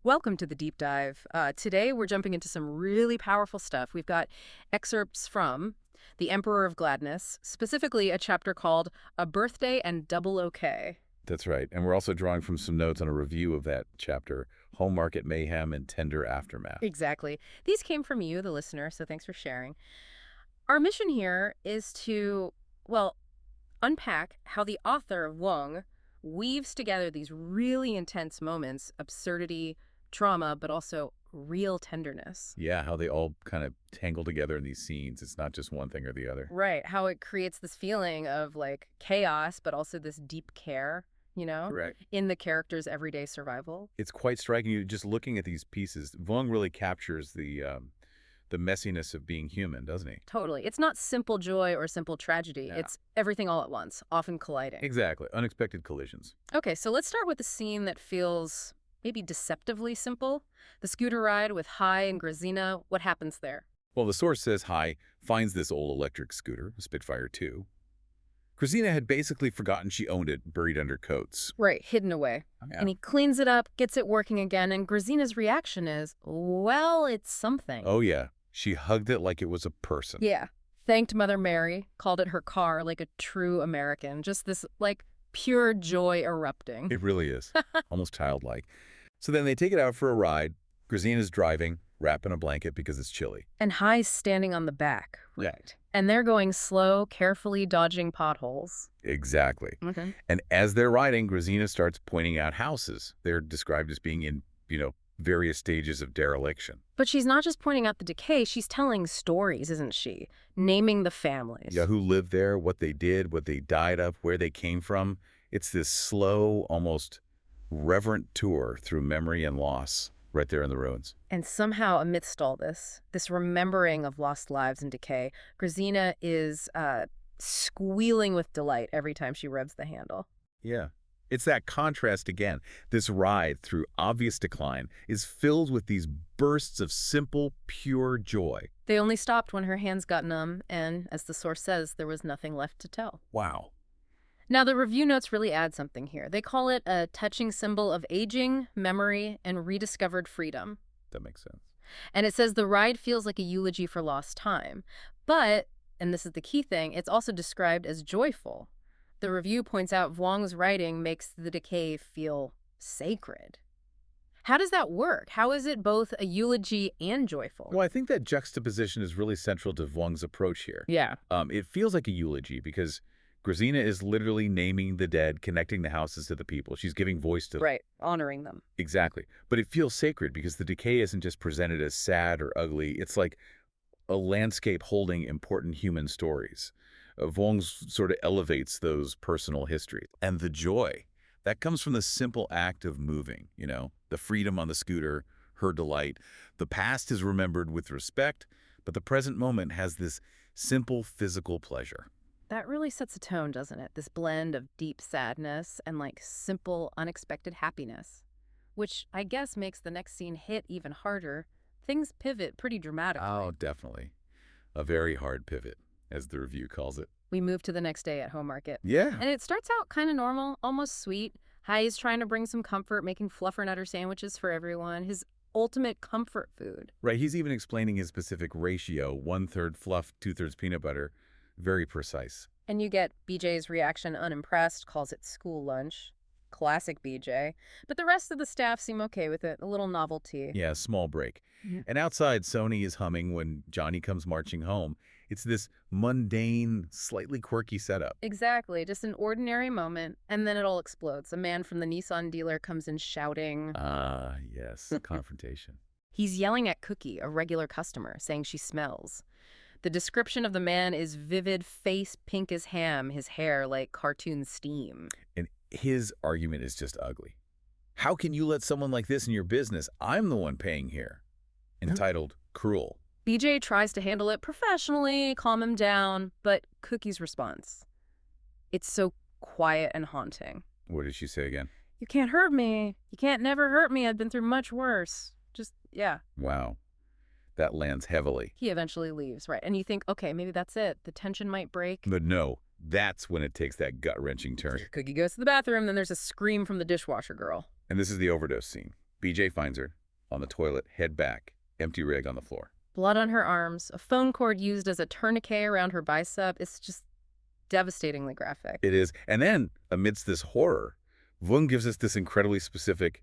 Welcome to the deep dive. Today we're jumping into some really powerful stuff. We've got excerpts from The Emperor of Gladness, specifically a chapter called A Birthday and Double OK. That's right. And we're also drawing from some notes on a review of that chapter, Home Market Mayhem and Tender Aftermath. Exactly. These came from you, the listener, so thanks for sharing. Our mission here is to, well, unpack how the author of Wong weaves together these really intense moments, absurdity, trauma, but also real tenderness. Yeah, how they all kind of tangle together in these scenes. It's not just one thing or the other. Right, how it creates this feeling of like chaos, but also this deep care, Correct. in the character's everyday survival. It's quite striking. You just looking at these pieces. Wong really captures the messiness of being human, doesn't he? Totally. It's not simple joy or simple tragedy. Yeah. It's everything all at once, often colliding. Exactly. Unexpected collisions. Okay, so let's start with the scene that feels maybe deceptively simple. The scooter ride with Hai and Grazina. What happens there? Well, the source says Hai finds this old electric scooter, a Spitfire 2. Grazina had basically forgotten she owned it, buried under coats. Right, hidden away. Yeah. And he cleans it up, gets it working again, and Grazina's reaction is, well, it's something. Oh, yeah. She hugged it like it was a person. Yeah. Thanked Mother Mary, called it her car like a true American. Just this, like, pure joy erupting. It really is. Almost childlike. So then they take it out for a ride. Grazina's driving, wrapped in a blanket because it's chilly. And Hai's standing on the back. Yeah. Right. And they're going slow, carefully dodging potholes. Exactly. Okay. And as they're riding, Grazina starts pointing out houses. They're described as being in, various stages of dereliction. But she's not just pointing out the decay, she's telling stories, isn't she? Naming the families. Yeah, who lived there, what they did, what they died of, where they came from. It's this slow, almost reverent tour through memory and loss right there in the ruins. And somehow, amidst all this remembering of lost lives and decay, Grazina is squealing with delight every time she revs the handle. Yeah. It's that contrast again. This ride through obvious decline is filled with these bursts of simple, pure joy. They only stopped when her hands got numb, and, as the source says, there was nothing left to tell. Wow. Now, the review notes really add something here. They call it a touching symbol of aging, memory, and rediscovered freedom. That makes sense. And it says the ride feels like a eulogy for lost time. But, and this is the key thing, it's also described as joyful. The review points out Vuong's writing makes the decay feel sacred. How does that work? How is it both a eulogy and joyful? Well, I think that juxtaposition is really central to Vuong's approach here. Yeah. It feels like a eulogy because Grazina is literally naming the dead, connecting the houses to the people. She's giving voice to them. Right, honoring them. Exactly. But it feels sacred because the decay isn't just presented as sad or ugly. It's like a landscape holding important human stories. Vuong sort of elevates those personal histories. And the joy, that comes from the simple act of moving, the freedom on the scooter, her delight. The past is remembered with respect, but the present moment has this simple physical pleasure. That really sets a tone, doesn't it? This blend of deep sadness and like simple, unexpected happiness, which I guess makes the next scene hit even harder. Things pivot pretty dramatically. Oh, definitely. A very hard pivot, as the review calls it. We move to the next day at Home Market. Yeah. And it starts out kind of normal, almost sweet. Hai's trying to bring some comfort, making Fluffernutter sandwiches for everyone. His ultimate comfort food. Right. He's even explaining his specific ratio, 1/3 fluff, 2/3 peanut butter. Very precise. And you get BJ's reaction, unimpressed, calls it school lunch. Classic BJ. But the rest of the staff seem okay with it, a little novelty. Yeah, small break. Yeah. And outside, Sony is humming when Johnny comes marching home. It's this mundane, slightly quirky setup. Exactly, just an ordinary moment, and then it all explodes. A man from the Nissan dealer comes in shouting. Ah, yes, confrontation. He's yelling at Cookie, a regular customer, saying she smells. The description of the man is vivid, face pink as ham, his hair like cartoon steam. And his argument is just ugly. How can you let someone like this in your business? I'm the one paying here. Entitled Cruel. BJ tries to handle it professionally, calm him down, but Cookie's response, it's so quiet and haunting. What did she say again? You can't hurt me. You can't never hurt me. I've been through much worse. Just, yeah. Wow. That lands heavily. He eventually leaves, right? And you think, okay, maybe that's it. The tension might break. But no, that's when it takes that gut-wrenching turn. Cookie goes to the bathroom, then there's a scream from the dishwasher girl. And this is the overdose scene. BJ finds her on the toilet, head back, empty rig on the floor. Blood on her arms, a phone cord used as a tourniquet around her bicep. It's just devastatingly graphic. It is. And then, amidst this horror, Wung gives us this incredibly specific,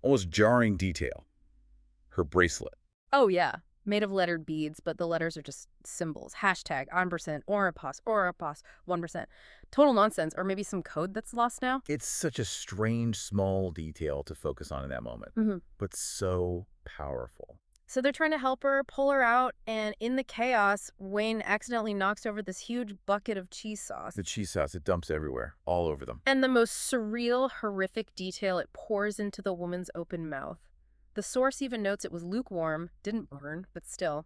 almost jarring detail. Her bracelet. Oh, yeah. Made of lettered beads, but the letters are just symbols. Hashtag, ampersand, Oripos, 1%. Total nonsense, or maybe some code that's lost now? It's such a strange, small detail to focus on in that moment, but so powerful. So they're trying to help her, pull her out, and in the chaos, Wayne accidentally knocks over this huge bucket of cheese sauce. The cheese sauce, it dumps everywhere, all over them. And the most surreal, horrific detail, it pours into the woman's open mouth. The source even notes it was lukewarm, didn't burn, but still.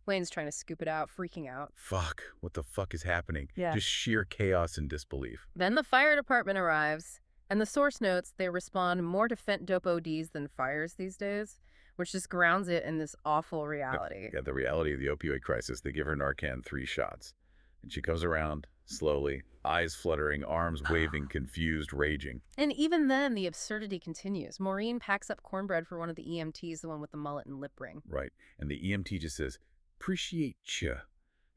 Wayne's trying to scoop it out, freaking out. Fuck, what the fuck is happening? Yeah. Just sheer chaos and disbelief. Then the fire department arrives, and the source notes they respond more to fent-dope ODs than fires these days, which just grounds it in this awful reality. Yeah, the reality of the opioid crisis. They give her Narcan 3 shots. And she comes around, slowly, eyes fluttering, arms waving, confused, raging. And even then, the absurdity continues. Maureen packs up cornbread for one of the EMTs, the one with the mullet and lip ring. Right. And the EMT just says, "Appreciate ya,"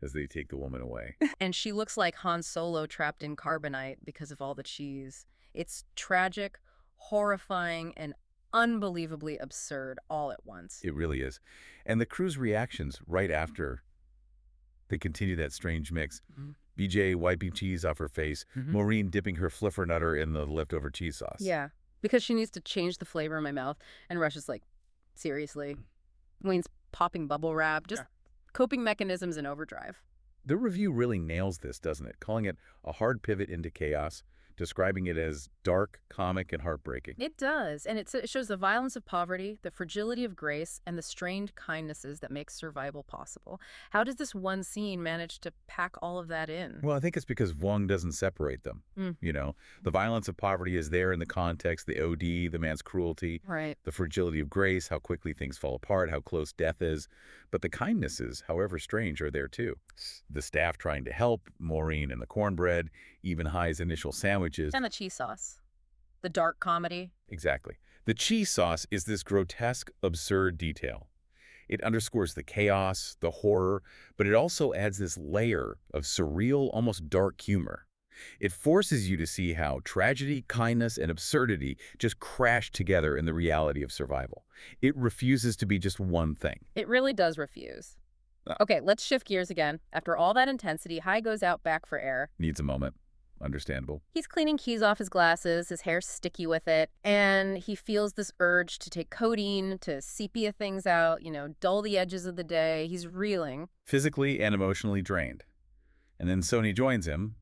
as they take the woman away. And she looks like Han Solo trapped in carbonite because of all the cheese. It's tragic, horrifying, and unbelievably absurd all at once. It really is. And the crew's reactions right after they continue that strange mix. BJ wiping cheese off her face, Maureen dipping her fluffernutter in the leftover cheese sauce. Yeah, because she needs to change the flavor in my mouth. And Rush is like, seriously? Wayne's popping bubble wrap, just coping mechanisms in overdrive. The review really nails this, doesn't it? Calling it a hard pivot into chaos, describing it as dark, comic, and heartbreaking. It does, and it shows the violence of poverty, the fragility of grace, and the strained kindnesses that make survival possible. How does this one scene manage to pack all of that in? Well, I think it's because Wong doesn't separate them. You know, the violence of poverty is there in the context, the OD, the man's cruelty, Right. the fragility of grace, how quickly things fall apart, how close death is. But the kindnesses, however strange, are there too. The staff trying to help, Maureen and the cornbread, even High's initial sandwiches. And the cheese sauce. The dark comedy. Exactly. The cheese sauce is this grotesque, absurd detail. It underscores the chaos, the horror, but it also adds this layer of surreal, almost dark humor. It forces you to see how tragedy, kindness, and absurdity just crash together in the reality of survival. It refuses to be just one thing. It really does refuse. Okay, let's shift gears again. After all that intensity, High goes out back for air. Needs a moment. Understandable. He's cleaning keys off his glasses, his hair's sticky with it, and he feels this urge to take codeine, to sepia things out, dull the edges of the day. He's reeling. Physically and emotionally drained. And then Sony joins him,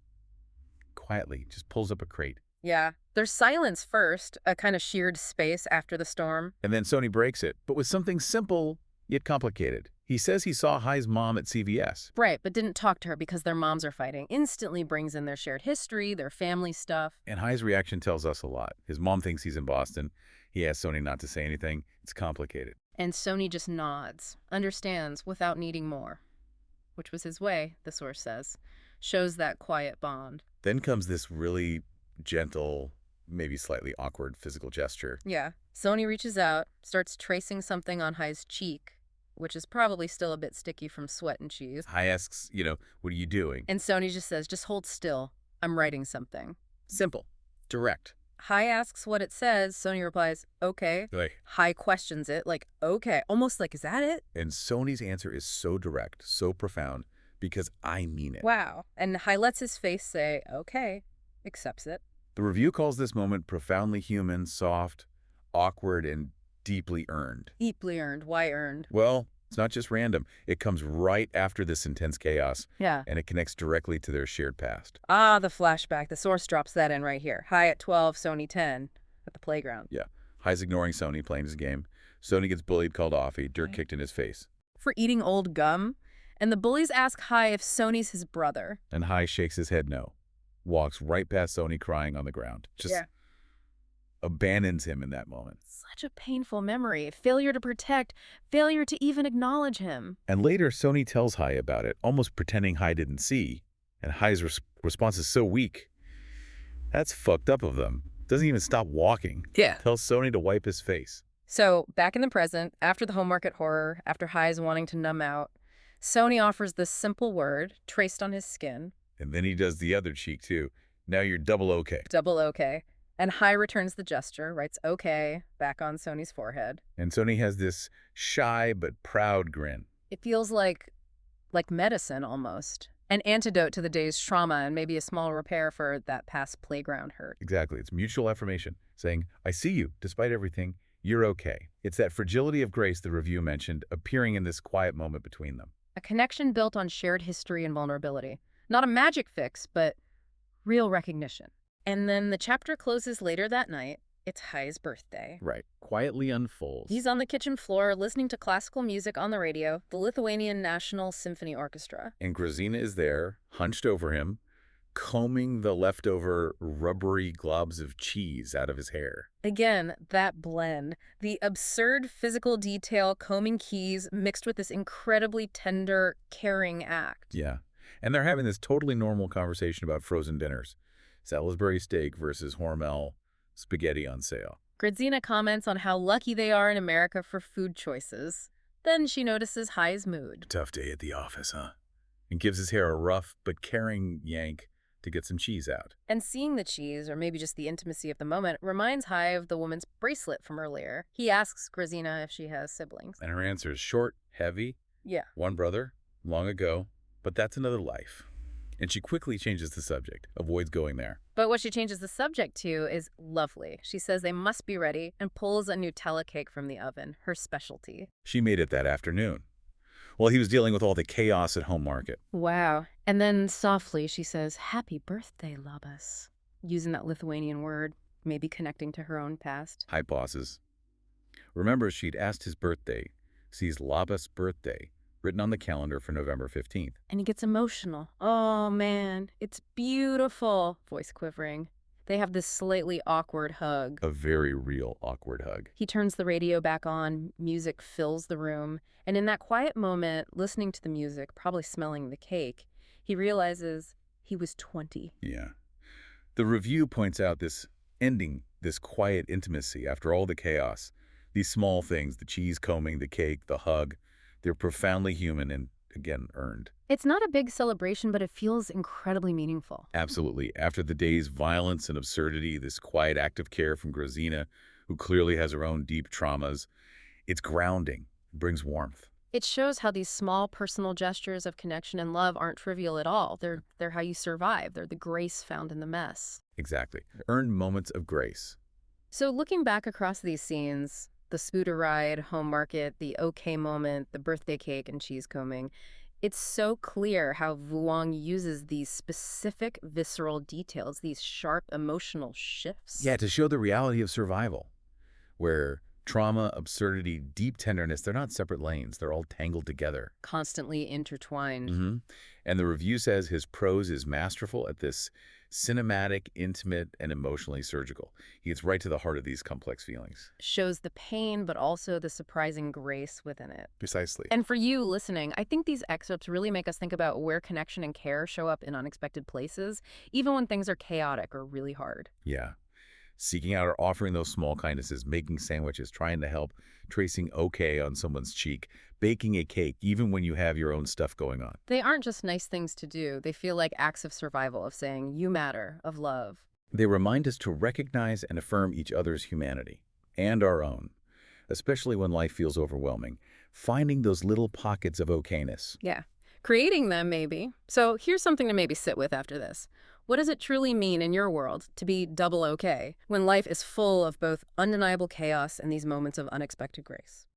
quietly, just pulls up a crate. Yeah. There's silence first, a kind of sheared space after the storm. And then Sony breaks it, but with something simple yet complicated. He says he saw High's mom at CVS. Right, but didn't talk to her because their moms are fighting. Instantly brings in their shared history, their family stuff. And High's reaction tells us a lot. His mom thinks he's in Boston. He asks Sony not to say anything. It's complicated. And Sony just nods, understands without needing more. Which was his way, the source says. Shows that quiet bond. Then comes this really gentle, maybe slightly awkward physical gesture. Yeah. Sony reaches out, starts tracing something on High's cheek, which is probably still a bit sticky from sweat and cheese. High asks, what are you doing? And Sony just says, just hold still. I'm writing something. Simple. Direct. High asks what it says. Sony replies, okay. High questions it, like, okay. Almost like, is that it? And Sony's answer is so direct, so profound, because I mean it. Wow. And High lets his face say, okay, accepts it. The review calls this moment profoundly human, soft, awkward, and deeply earned. Deeply earned. Why earned? Well, it's not just random. It comes right after this intense chaos. Yeah. And it connects directly to their shared past. Ah, the flashback. The source drops that in right here. High at 12, Sony 10 at the playground. Yeah. High's ignoring Sony, playing his game. Sony gets bullied, called offy, dirt kicked in his face. For eating old gum. And the bullies ask High if Sony's his brother. And High shakes his head no. Walks right past Sony crying on the ground. Just abandons him in that moment. Such a painful memory. Failure to protect, failure to even acknowledge him. And later, Sony tells High about it, almost pretending High didn't see. And High's response is so weak. That's fucked up of them. Doesn't even stop walking. Yeah. Tells Sony to wipe his face. So, back in the present, after the home market horror, after High's wanting to numb out, Sony offers this simple word traced on his skin, And then he does the other cheek, too. Now you're double okay. double okay. And High returns the gesture, writes okay back on Sony's forehead. And Sony has this shy but proud grin. It feels like medicine almost. An antidote to the day's trauma and maybe a small repair for that past playground hurt. Exactly. It's mutual affirmation, saying, I see you, despite everything. You're okay. It's that fragility of grace the review mentioned appearing in this quiet moment between them. A connection built on shared history and vulnerability. Not a magic fix, but real recognition. And then the chapter closes later that night. It's High's birthday. Right. Quietly unfolds. He's on the kitchen floor listening to classical music on the radio, the Lithuanian National Symphony Orchestra. And Grazina is there, hunched over him, combing the leftover rubbery globs of cheese out of his hair. Again, that blend. The absurd physical detail, combing keys, mixed with this incredibly tender, caring act. Yeah. And they're having this totally normal conversation about frozen dinners. Salisbury steak versus Hormel spaghetti on sale. Grazina comments on how lucky they are in America for food choices. Then she notices High's mood. Tough day at the office, huh? And gives his hair a rough but caring yank to get some cheese out. And seeing the cheese, or maybe just the intimacy of the moment, reminds High of the woman's bracelet from earlier. He asks Grazina if she has siblings. And her answer is short, heavy. Yeah. One brother, long ago, but that's another life. And she quickly changes the subject, avoids going there. But what she changes the subject to is lovely. She says they must be ready and pulls a Nutella cake from the oven, her specialty. She made it that afternoon. While he was dealing with all the chaos at home market. Wow. And then softly she says, "Happy birthday, Labas," using that Lithuanian word, maybe connecting to her own past. Hi, bosses. Remember, she'd asked his birthday, sees Labas' birthday, written on the calendar for November 15th. And he gets emotional. "Oh, man, it's beautiful," voice quivering. They have this slightly awkward hug. A very real awkward hug. He turns the radio back on, music fills the room, and in that quiet moment, listening to the music, probably smelling the cake, he realizes he was 20. Yeah. The review points out this ending, this quiet intimacy after all the chaos. These small things, the cheese combing, the cake, the hug, they're profoundly human and, again, earned. It's not a big celebration, but it feels incredibly meaningful. Absolutely. After the day's violence and absurdity, this quiet act of care from Grazina, who clearly has her own deep traumas, it's grounding, it brings warmth. It shows how these small personal gestures of connection and love aren't trivial at all. They're how you survive. They're the grace found in the mess. Exactly. Earned moments of grace. So looking back across these scenes, the scooter ride, home market, the okay moment, the birthday cake and cheese combing, it's so clear how Vuong uses these specific visceral details, these sharp emotional shifts. Yeah, to show the reality of survival, where trauma, absurdity, deep tenderness, they're not separate lanes. They're all tangled together. Constantly intertwined. And the review says his prose is masterful at this cinematic, intimate, and emotionally surgical. He gets right to the heart of these complex feelings. Shows the pain, but also the surprising grace within it. Precisely. And for you listening, I think these excerpts really make us think about where connection and care show up in unexpected places, even when things are chaotic or really hard. Yeah. Seeking out or offering those small kindnesses, making sandwiches, trying to help, tracing okay on someone's cheek, baking a cake, even when you have your own stuff going on. They aren't just nice things to do. They feel like acts of survival, of saying, you matter, of love. They remind us to recognize and affirm each other's humanity and our own, especially when life feels overwhelming. Finding those little pockets of okayness. Yeah. Creating them, maybe. So here's something to maybe sit with after this. What does it truly mean in your world to be double okay when life is full of both undeniable chaos and these moments of unexpected grace?